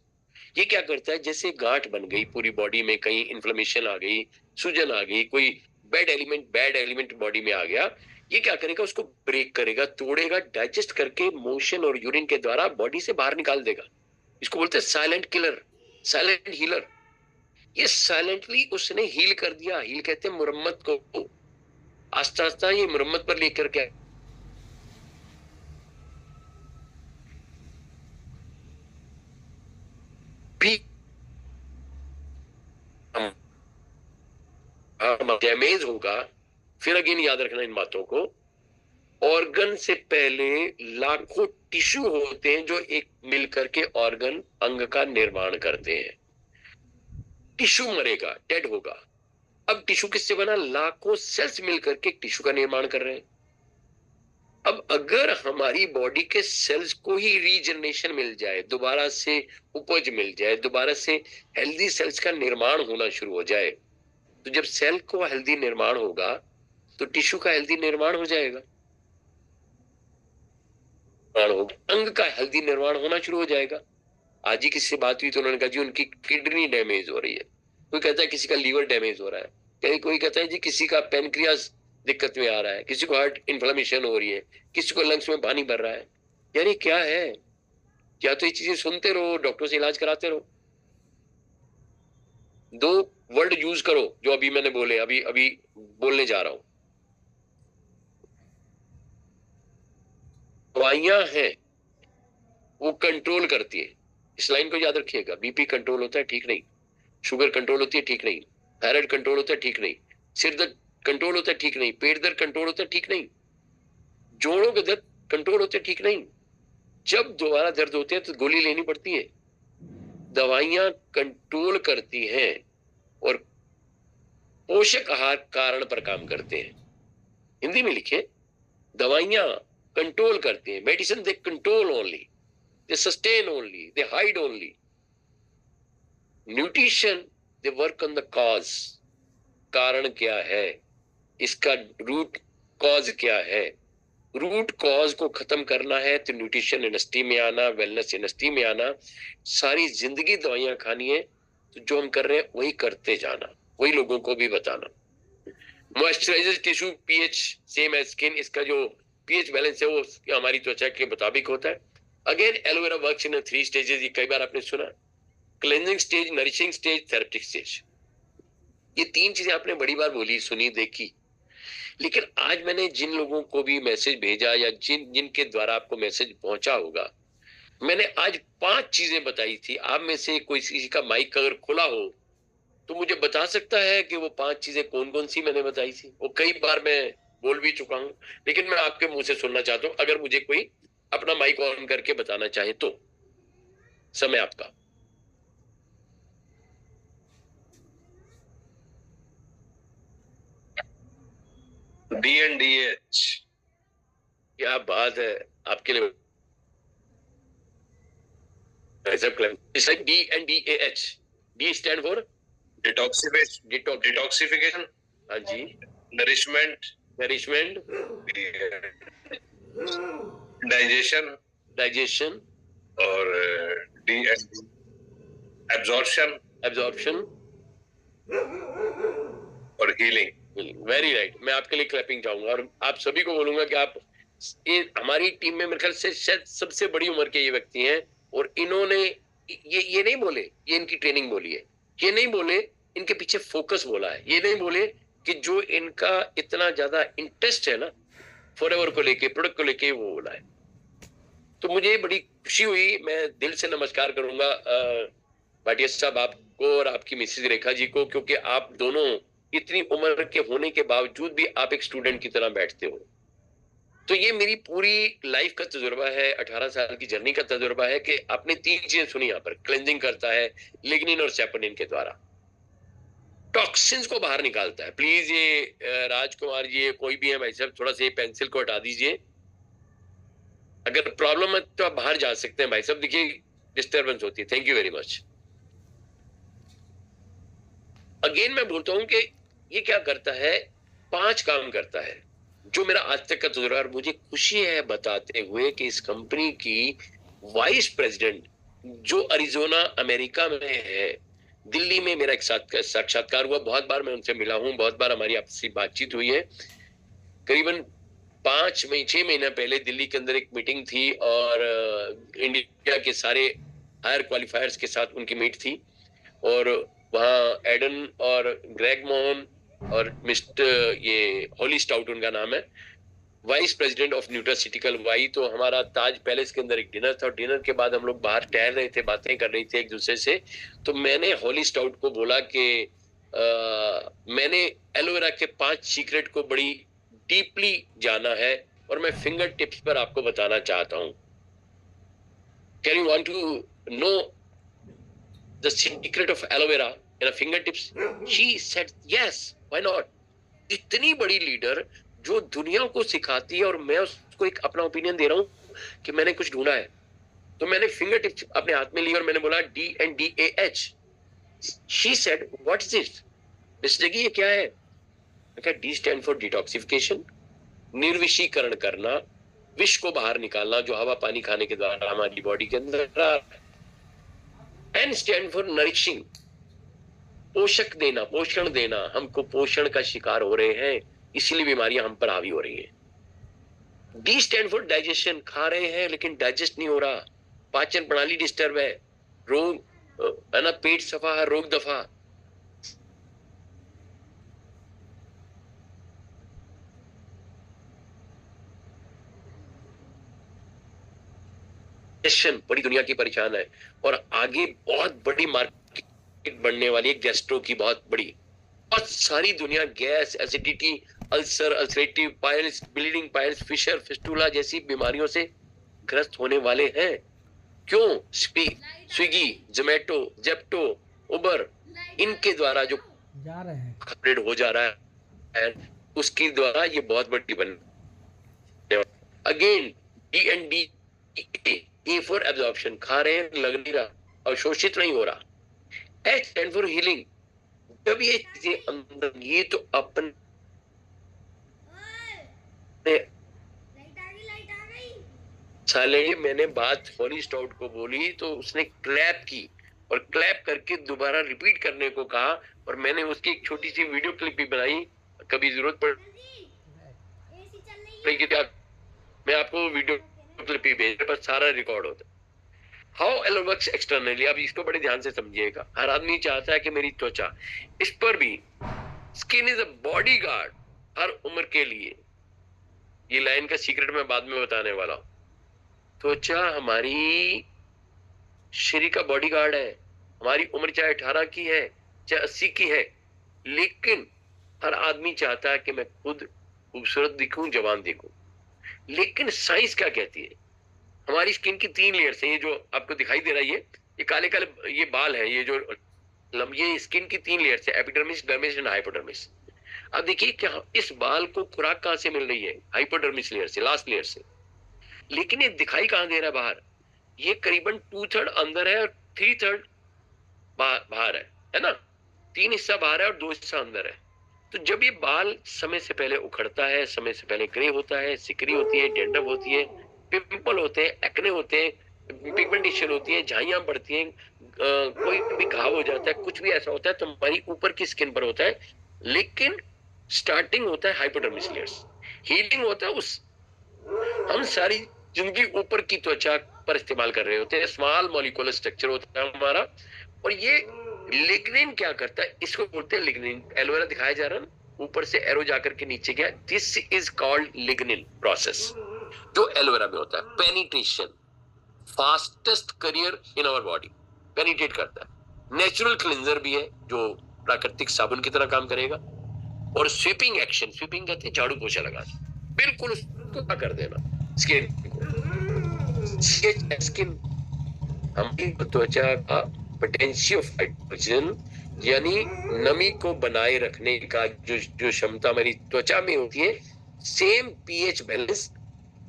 ये क्या करता है? जैसे गांठ बन गई पूरी बॉडी में, कहीं इन्फ्लेमेशन आ गई, सूजन आ गई, कोई बैड एलिमेंट बॉडी में आ गया, ये क्या करेगा? उसको ब्रेक करेगा, तोड़ेगा, डाइजेस्ट करके मोशन और यूरिन के द्वारा बॉडी से बाहर निकाल देगा। इसको बोलते हैं साइलेंट किलर, साइलेंट हीलर। ये साइलेंटली उसने हील कर दिया। हील कहते हैं मुरम्मत को। आस्ता आस्ता ये मुरम्मत पर लेकर के डैमेज होगा, फिर अगेन याद रखना इन बातों को, ऑर्गन से पहले लाखों टिश्यू होते हैं जो एक मिलकर के ऑर्गन अंग का निर्माण करते हैं। टिश्यू मरेगा, डेड होगा। अब टिश्यू किससे बना? लाखों सेल्स मिलकर के टिश्यू का निर्माण कर रहे हैं। अब अगर हमारी बॉडी के सेल्स को ही रीजनरेशन मिल जाए, दोबारा से उपज मिल जाए, दोबारा से हेल्दी सेल्स का निर्माण होना शुरू हो जाए, तो जब सेल को हेल्दी निर्माण होगा तो टिश्यू का हेल्दी निर्माण हो जाएगा, अंग का हेल्दी निर्माण होना शुरू हो जाएगा। आज ही किसी से बात हुई तो उन्होंने कहा जी उनकी किडनी डैमेज हो रही है, कोई कहता है किसी का लीवर डैमेज हो रहा है, कोई कहता है जी किसी का पेनक्रियास दिक्कत में आ रहा है, किसी को हार्ट इन्फ्लेमेशन हो रही है, किसी को लंग्स में पानी भर रहा है। यार ये क्या है? या तो ये चीजें सुनते रहो, डॉक्टर से इलाज कराते रहो। दो वर्ड यूज करो जो अभी मैंने बोले, अभी अभी बोलने जा रहा हूं। दवाइयां हैं वो कंट्रोल करती है, इस लाइन को याद रखिएगा। बीपी कंट्रोल होता है, ठीक नहीं। शुगर कंट्रोल होती है, ठीक नहीं। थायराइड कंट्रोल होता है, ठीक नहीं। सिर दर्द कंट्रोल होता है, ठीक नहीं। पेट दर्द कंट्रोल होता है, ठीक नहीं। जोड़ों के दर्द कंट्रोल होते हैं, ठीक नहीं। जब दोबारा दर्द होते हैं तो गोली लेनी पड़ती है। दवाइयां कंट्रोल करती हैं और पोषक आहार कारण पर काम करते हैं। हिंदी में लिखे, दवाइयां कंट्रोल करती हैं। Medicine they control only, they sustain only, they hide only. Nutrition they work on the cause. कारण क्या है, इसका रूट कॉज क्या है। रूट कॉज को खत्म करना है तो न्यूट्रिशन इंडस्ट्री में आना, वेलनेस इंडस्ट्री में आना। सारी जिंदगी दवाइयां खानी है तो जो हम कर रहे हैं वही करते जाना, वही लोगों को भी बताना। Moisturiser tissue pH same as skin, इसका जो पीएच बैलेंस है वो हमारी त्वचा के मुताबिक होता है। Again aloe vera works in 3 stages, ये कई बार आपने सुना। Cleansing stage, nourishing stage, therapeutic stage. ये 3 चीजें आपने बड़ी बार बोली, सुनी, देखी। लेकिन आज मैंने जिन लोगों को भी मैसेज भेजा या जिनके द्वारा आपको मैसेज पहुंचा होगा, मैंने आज 5 चीजें बताई थी। आप में से कोई किसी का माइक अगर खुला हो तो मुझे बता सकता है कि वो 5 चीजें कौन कौन सी मैंने बताई थी? वो कई बार मैं बोल भी चुका हूं, लेकिन मैं आपके मुंह से सुनना चाहता हूं। अगर मुझे कोई अपना माइक ऑन करके बताना चाहे तो समय आपका। DNDH, क्या बात है आपके लिए। DNDAH, D stand for detoxification. हाँ जी। नरिशमेंट, डाइजेशन और एब्जॉर्प्शन और हीलिंग। Very right. मैं आपके लिए क्लैपिंग चाहूंगा और आप सभी को बोलूंगा कि आप हमारी टीम में मेरे ख्याल से शायद सबसे बड़ी उम्र के ये व्यक्ति हैं और इन्होंने ये नहीं बोले ये इनकी ट्रेनिंग बोली है, ये नहीं बोले इनके पीछे फोकस बोला है, ये नहीं बोले कि जो इनका इतना ज्यादा इंटरेस्ट है ना फॉरएवर को लेके, प्रोडक्ट को लेके, वो बोला है। तो मुझे बड़ी खुशी हुई। मैं दिल से नमस्कार करूंगा भाटिया साहब आपको और आपकी मिसेज रेखा जी को, क्योंकि आप दोनों इतनी उम्र के होने के बावजूद भी आप एक स्टूडेंट की तरह बैठते हो। तो ये मेरी पूरी लाइफ का तजुर्बा है, 18 साल की जर्नी का तजुर्बा है कि आपने 3 चीजें सुनी यहाँ पर। क्लेंजिंग करता है लिग्निन और सैपोनिन के द्वारा, टॉक्सिन्स को बाहर निकालता है। प्लीज ये राजकुमार जी, कोई भी है भाई साहब, थोड़ा सा ये पेंसिल को हटा दीजिए। अगर प्रॉब्लम है तो आप बाहर जा सकते हैं भाई साहब, देखिए डिस्टर्बेंस होती है। Thank you very much. Again मैं बोलता हूं कि ये क्या करता है, 5 काम करता है जो मेरा आज तक का तजुर्बा। और मुझे खुशी है बताते हुए कि इस कंपनी की वाइस प्रेसिडेंट जो अरिजोना अमेरिका में है, दिल्ली में मेरा एक साक्षात्कार हुआ। बहुत बार मैं उनसे मिला हूं, बहुत बार हमारी आपसी बातचीत हुई है। करीबन 6 महीना पहले दिल्ली के अंदर एक मीटिंग थी और इंडिया के सारे हायर क्वालिफायर्स के साथ उनकी मीट थी और वहाँ एडन और ग्रेग मोहन और मिस्टर ये हॉली स्टाउट उनका नाम है, vice president of nutraceutical Y. तो हमारा ताज पैलेस के अंदर एक डिनर था और डिनर के बाद हम लोग बाहर टहल रहे थे, बातें कर रहे थे एक दूसरे से। तो मैंने हॉली स्टाउट को बोला कि मैंने एलोवेरा के 5 सीक्रेट को बड़ी डीपली जाना है और मैं फिंगर टिप्स पर आपको बताना चाहता हूं। Can you want to know the secret of aloe vera in a finger tips? She said yes, why not. इतनी बड़ी लीडर जो दुनिया को सिखाती है और मैं उसको एक अपना ओपिनियन दे रहा हूं कि मैंने कुछ ढूंढा है। तो मैंने फिंगर टिप्स अपने हाथ में ली और मैंने बोला DNDAH। She said what is this? Miss जगी ये क्या है? डी स्टैंड फॉर डिटॉक्सिफिकेशन, निर्विषीकरण करना, विष को बाहर निकालना जो हवा पानी खाने के द्वारा हमारी बॉडी के अंदर। एन स्टैंड फॉर नरिशिंग, पोषक देना, पोषण देना। हमको पोषण का शिकार हो रहे हैं, इसलिए बीमारियां हम पर हावी हो रही हैं। डी स्टैंड फॉर डाइजेशन, खा रहे हैं लेकिन डाइजेस्ट नहीं हो रहा, पाचन प्रणाली डिस्टर्ब है, रोग है ना, पेट सफा है, रोग दफा। बड़ी दुनिया की परेशान है और आगे बहुत बड़ी मार्केट बनने वाली है गैस्ट्रो की, बहुत बड़ी। बहुत सारी दुनिया gas, acidity, ulcer, ulcerative piles, bleeding piles, fissure, fistula जैसी बीमारियों से ग्रस्त होने वाले हैं। क्यों? स्विगी, जोमेटो, जेप्टो, उबर, इनके द्वारा जो
जा रहे हैं
अपग्रेड हो जा रहा है उसके द्वारा ये बहुत बड़ी बन। Again DND, A for absorption, खा रहे हैं लग नहीं रहा, अवशोषित नहीं हो रहा। H स्टैंड फॉर हीलिंग, जब ये चीजें अंदर, ये तो अपने साले, मैंने बात हॉली स्टाउट को बोली तो उसने क्लैप की और क्लैप करके दोबारा रिपीट करने को कहा और मैंने उसकी एक छोटी सी वीडियो क्लिप भी बनाई। कभी जरूरत पड़ेगी तो मैं आपको वीडियो क्लिप भी भेज, पर सारा रिकॉर्ड होता है। हाउ एलो वर्क्स एक्सटर्नली, अब इसको बड़े ध्यान से समझिएगा। हर आदमी चाहता है कि मेरी त्वचा, इस पर भी skin is a bodyguard हर उम्र के लिए। ये लाइन का सीक्रेट मैं बाद में बताने वाला हूं। त्वचा हमारी शरीर का बॉडी गार्ड है। हमारी उम्र चाहे 18 की है, चाहे 80 की है, लेकिन हर आदमी चाहता है कि मैं खुद खूबसूरत दिखूं, जवान दिखूं। लेकिन साइंस क्या कहती है? हमारी स्किन की 3 लेयर्स हैं। ये जो आपको दिखाई दे रहा है, ये काले काले ये बाल है, ये जो ये स्किन की 3 लेयर्स है, एपिडर्मिस, डर्मिस एंड हाइपोडर्मिस। अब देखिए क्या इस बाल को खुराक कहां से मिल रही है? हाइपोडर्मिस लेयर से, लास्ट लेयर से। लेकिन ये दिखाई कहां दे रहा है? बाहर। ये करीबन 2/3 अंदर है और 3/3 बाहर है ना? 3 हिस्सा बाहर है और 2 हिस्सा अंदर है। तो जब ये बाल समय से पहले उखड़ता है, समय से पहले ग्रे होता है, सिकरी होती है, डेंड्रफ होती है, पिंपल होते हैं, एक्ने होते हैं, पिगमेंटेशन होती है, झाइयां पड़ती हैं, कोई भी घाव हो जाता है, कुछ भी ऐसा होता है तो हमारी ऊपर की स्किन पर होता है। लेकिन स्टार्टिंग होता है हाइपोडर्मिस लेयर्स, हीलिंग होता है उस, हम सारी जिंदगी ऊपर की त्वचा पर इस्तेमाल कर रहे होते हैं। स्मॉल मॉलिक्यूलर स्ट्रक्चर होता है हमारा। और ये लिग्निन क्या करता है? इसको बोलते हैं लिग्निन। एलोवेरा दिखाया जा रहा है ना, ऊपर से एरो जाकर के नीचे गया, this is called lignin process, जो एलोवेरा में होता है। Penetration, fastest carrier in our body, penetrate करता है। नेचुरल क्लींजर भी है जो प्राकृतिक साबुन की तरह काम करेगा। और स्वीपिंग एक्शन, स्वीपिंग कहते हैं झाड़ू पोछा लगा, बिल्कुल उसको कर देना स्किन को। स्किन हमारी त्वचा का पोटेंशियल ऑफ हाइड्रोजन, यानी नमी को बनाए रखने का जो क्षमता हमारी त्वचा में होती है, सेम पीएच बैलेंस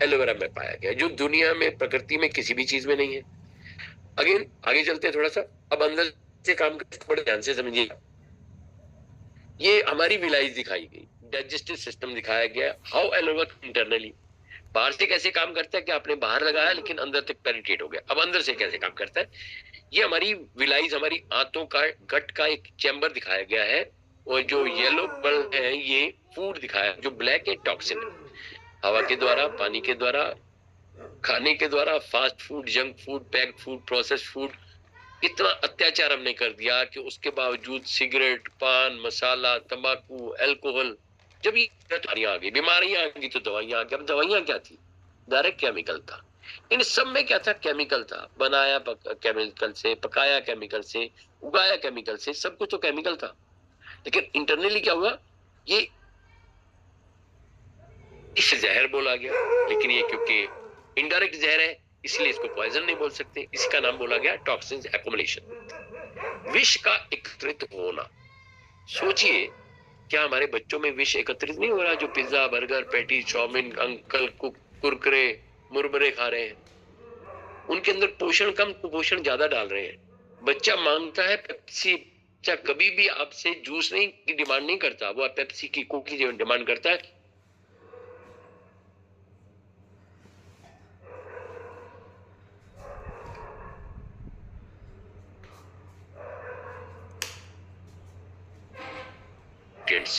एलोवेरा में पाया गया, जो दुनिया में, प्रकृति में किसी भी चीज में नहीं है। अगेन आगे चलते हैं थोड़ा सा। अब अंदर से काम करते, बड़े ध्यान से समझिएगा। ये हमारी विलाइज दिखाई गई, डाइजेस्टिव सिस्टम दिखाया गया, हाउ एलोवेरा इंटरनली। बाहर से कैसे काम करता है कि आपने बाहर लगाया लेकिन अंदर तक पेनिट्रेट हो गया। अब अंदर से कैसे काम करता है? ये हमारी विलाइज, हमारी आंतों का, गट का एक चैम्बर दिखाया गया है। और जो येलो बल्ब है ये फूड दिखाया, जो ब्लैक है टॉक्सिन। हवा के द्वारा, पानी के द्वारा, खाने के द्वारा, fast food, junk food, packed food, processed food, इतना अत्याचार हमने कर दिया कि उसके बावजूद सिगरेट, पान मसाला, तंबाकू, अल्कोहल, जब ये बीमारियां आ गई, बीमारियां आ गई तो दवाइयां आ गई। अब दवाइयां क्या थी? डायरेक्ट केमिकल था। इन सब में क्या था? केमिकल था। बनाया केमिकल से, पकाया केमिकल से, उगाया केमिकल से, सब कुछ तो केमिकल था। लेकिन इंटरनली क्या हुआ, ये इस जहर बोला गया, लेकिन ये क्योंकि इनडायरेक्ट जहर है इसलिए इसको पॉइजन नहीं बोल सकते, इसका नाम बोला गया टॉक्सिन्स एक्युमुलेशन, विष का एकत्रित होना। सोचिए क्या हमारे बच्चों में विष एकत्रित नहीं हो रहा, जो pizza burger patty chowmein uncle Kurkure मुरमुरे खा रहे हैं, उनके अंदर पोषण कम कुपोषण ज्यादा डाल रहे हैं। बच्चा मांगता है पेप्सी, बच्चा कभी भी आपसे जूस नहीं की डिमांड नहीं करता, वो पेप्सी की कोक की डिमांड करता है।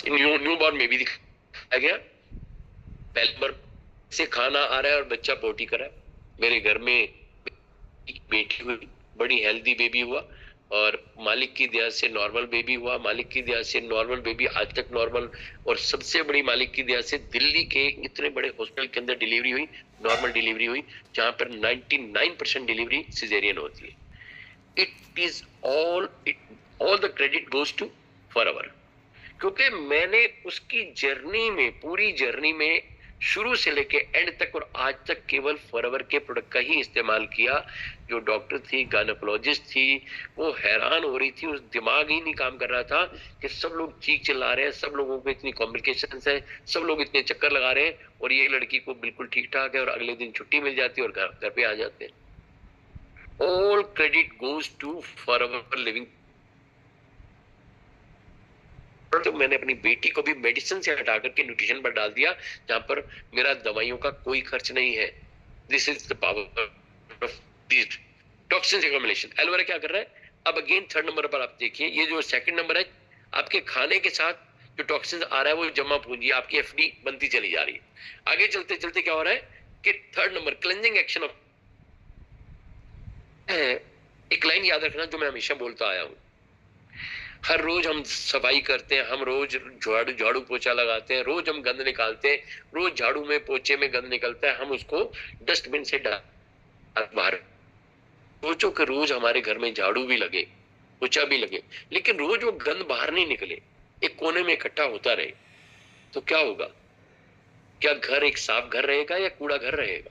न्यू बॉर्न में भी दिखाया गया, पहले नंबर से खाना आ रहा है और बच्चा पोटी कर रहा है। मेरे घर में एक बेटी हुई, बड़ी हेल्दी बेबी हुआ और मालिक की दया से नॉर्मल बेबी हुआ, मालिक की दया से नॉर्मल बेबी आज तक नॉर्मल। और सबसे बड़ी मालिक की दया से दिल्ली के इतने बड़े हॉस्पिटल के अंदर डिलीवरी हुई, नॉर्मल डिलीवरी हुई, जहां पर 99% डिलीवरी सिजेरियन होती है। It is all the credit goes to Forever, क्योंकि मैंने उसकी जर्नी में, पूरी जर्नी में शुरू से लेके एंड तक और आज तक केवल फॉरएवर के प्रोडक्ट का ही इस्तेमाल किया। जो डॉक्टर थी, गायनेकोलॉजिस्ट थी, वो हैरान हो रही थी, उस दिमाग ही नहीं काम कर रहा था कि सब लोग चीख चिल्ला रहे हैं, सब लोगों को इतनी कॉम्प्लिकेशंस है, सब लोग इतने चक्कर लगा रहे हैं और ये लड़की को बिल्कुल ठीक ठाक है और अगले दिन छुट्टी मिल जाती है और घर पे आ जाते हैं। All credit goes to Forever Living. तो मैंने अपनी बेटी को भी मेडिसिन से हटा करके न्यूट्रिशन पर डाल दिया, जहां पर मेरा दवाइयों का कोई खर्च नहीं है। This is the power of toxin accumulation. Aloe vera क्या कर रहा है, अब अगेन थर्ड नंबर पर आप देखिए, ये जो सेकंड नंबर है, आपके खाने के साथ जो टॉक्सिन आ रहा है वो जमा पूंजी, आपकी एफडी बनती चली जा रही है। आगे चलते चलते क्या हो रहा है कि third number cleansing action of, एक लाइन याद रखना जो मैं हमेशा बोलता आया हूं, हर रोज हम सफाई करते हैं, हम रोज झाड़ू पोछा लगाते हैं, रोज हम गंद निकालते हैं, रोज झाड़ू में पोछे में गंद निकलता है, हम उसको डस्टबिन से बाहर। सोचो कि रोज हमारे घर में झाड़ू भी लगे, पोछा भी लगे, लेकिन रोज वो गंद बाहर नहीं निकले, एक कोने में इकट्ठा होता रहे, तो क्या होगा? क्या घर एक साफ घर रहेगा या कूड़ा घर रहेगा?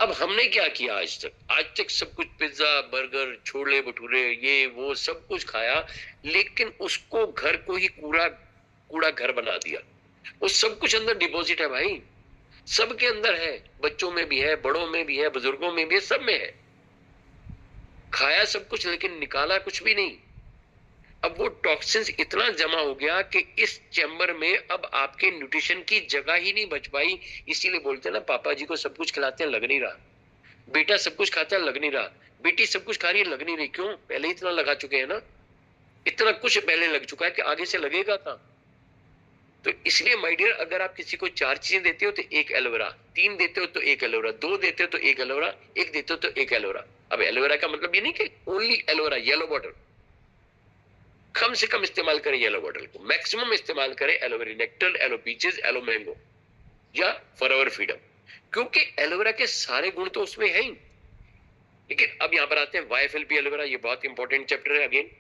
अब हमने क्या किया आज तक सब कुछ पिज्जा बर्गर छोले भटूरे ये वो सब कुछ खाया, लेकिन उसको घर को ही कूड़ा घर बना दिया। वो सब कुछ अंदर डिपॉजिट है भाई, सबके अंदर है, बच्चों में भी है, बड़ों में भी है, बुजुर्गों में भी है, सब में है। खाया सब कुछ लेकिन निकाला कुछ भी नहीं। अब वो टॉक्सिन्स इतना जमा हो गया कि इस चैम्बर में अब आपके न्यूट्रिशन की जगह ही नहीं बच पाई। इसीलिए बोलते हैं ना, पापा जी को सब कुछ खिलाते हैं लग नहीं रहा, बेटा सब कुछ खाता है लग नहीं रहा, बेटी सब कुछ खा रही है लग नहीं रही। क्यों? पहले इतना लगा चुके हैं ना, इतना कुछ पहले लग चुका है कि आगे से लगेगा कहां। तो इसलिए माय डियर, अगर आप किसी को 4 चीजें देते हो तो एक एलोवेरा, 3 देते हो तो एक एलोवेरा, 2 देते हो तो एक एलोवेरा, 1 देते हो तो एक एलोवेरा। अब एलोवेरा का मतलब ये नहीं कि ओनली एलोवेरा, येलो बॉटल कम से कम इस्तेमाल करें, येलो बॉटल को मैक्सिमम इस्तेमाल करें, aloe vera nectar, aloe peaches, aloe mango या फॉरएवर फ्रीडम, क्योंकि एलोवेरा के सारे गुण तो उसमें है ही। लेकिन अब यहां पर आते हैं वाईएफएलपी एलोवेरा, ये बहुत इंपॉर्टेंट चैप्टर है। अगेन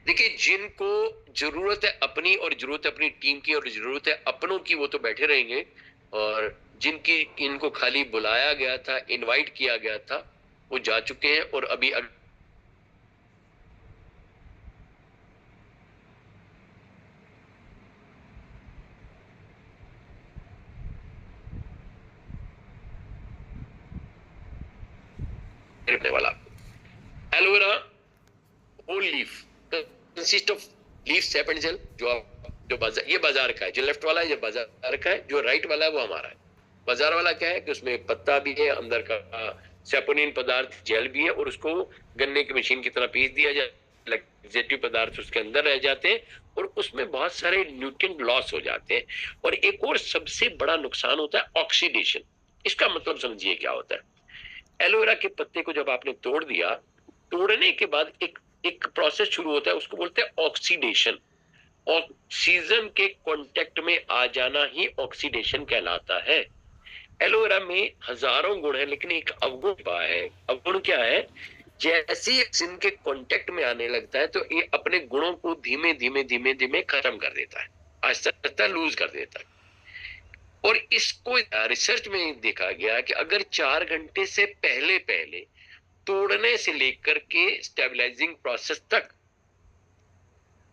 देखिए, जिनको जरूरत है अपनी और जरूरत है अपनी टीम की और जरूरत है अपनों की, वो तो बैठे रहेंगे, और जिनकी इनको खाली बुलाया गया था, इनवाइट किया गया था, वो जा चुके हैं। और अभी वाला aloe vera whole leaf consist of leaf, sap and gel. जो बाजार, ये बाजार का है, जो लेफ्ट वाला है ये बाजार का है, जो राइट वाला है वो हमारा है। बाजार वाला क्या है कि उसमें पत्ता भी है, अंदर का सैपोनिन पदार्थ जेल भी है, और उसको गन्ने की मशीन की तरह पीस दिया जाए, लैक्सेटिव पदार्थ उसके अंदर रह जाते हैं और उसमें बहुत सारे न्यूट्रिएंट लॉस हो जाते हैं। और एक और सबसे बड़ा नुकसान होता है ऑक्सीडेशन। इसका मतलब समझिए क्या होता है। एलोवेरा के पत्ते को जब आपने तोड़ दिया, तोड़ने के बाद एक प्रोसेस शुरू होता है, उसको बोलते हैं ऑक्सीडेशन। ऑक्सीजन के कांटेक्ट में आ जाना ही ऑक्सीडेशन कहलाता है। एलोवेरा में हजारों गुण है, लेकिन एक अवगुण है। अवगुण क्या है जैसे ही इनके कांटेक्ट में आने लगता है तो ये अपने गुणों को धीमे धीमे धीमे धीमे खत्म कर देता है, आहिस्ता आहिस्ता लूज कर देता है। और इसको रिसर्च में देखा गया कि अगर 4 घंटे से पहले पहले तोड़ने से लेकर के स्टेबलाइजिंग प्रोसेस तक,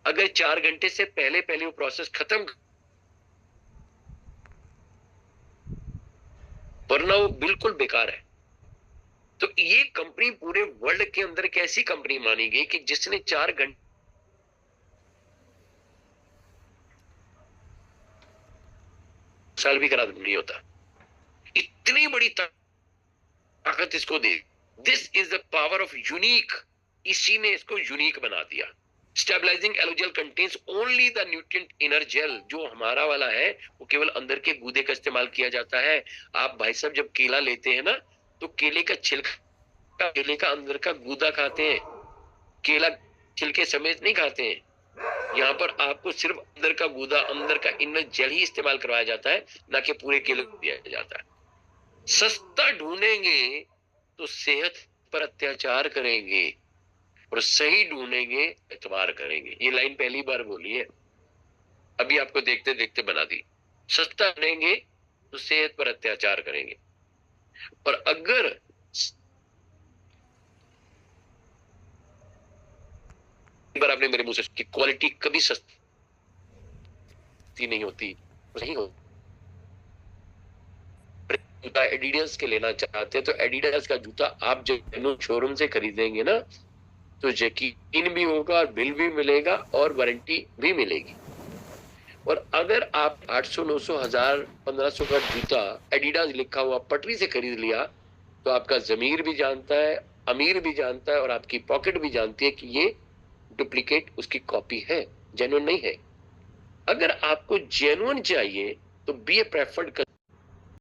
अगर 4 घंटे से पहले पहले वो प्रोसेस खत्म, वरना वो बिल्कुल बेकार है। तो ये कंपनी पूरे वर्ल्ड के अंदर कैसी कंपनी मानी गई कि जिसने 4 घंटे साल भी करा नहीं होता, इतनी बड़ी ताकत इसको दे। This is the power of unique, इसी ने इसको यूनिक बना दिया। Stabilising aloe gel contains only the nutrient inner gel, जो हमारा वाला है वो केवल अंदर के गूदे का इस्तेमाल किया जाता है। आप भाई साहब जब केला लेते हैं ना, तो केले का छिलका, केले का अंदर का गूदा खाते हैं, केला छिलके समेत नहीं खाते हैं। यहाँ पर आपको सिर्फ अंदर का गूदा, अंदर का इनर जेल ही इस्तेमाल करवाया जाता है, ना कि पूरे केले को दिया जाता है। सस्ता ढूंढेंगे तो सेहत पर अत्याचार करेंगे, और सही ढूंढेंगे एतबार करेंगे। ये लाइन पहली बार बोली है, अभी आपको देखते देखते बना दी। सस्ता ढूंढेंगे तो सेहत पर अत्याचार करेंगे, और अगर बार आपने मेरे मुंह से कि क्वालिटी कभी सस्ती नहीं होती, नहीं हो। जूता एडिडास के लेना चाहते हैं तो एडिडास का जूता आप जब शोरूम से खरीदेंगे ना, तो यकीन भी होगा और बिल भी मिलेगा और वारंटी भी मिलेगी। और अगर आप 800, 900, 1000, 1500 का जूता एडिडास लिखा हुआ पटरी से खरीद लिया, तो आपका जमीर भी जानता है, अमीर भी जानता है, और आपकी पॉकेट भी जानती है कि ये डुप्लीकेट, उसकी कॉपी है, जेन्युइन नहीं है। अगर आपको जेन्युइन चाहिए तो बी ए प्रेफर्ड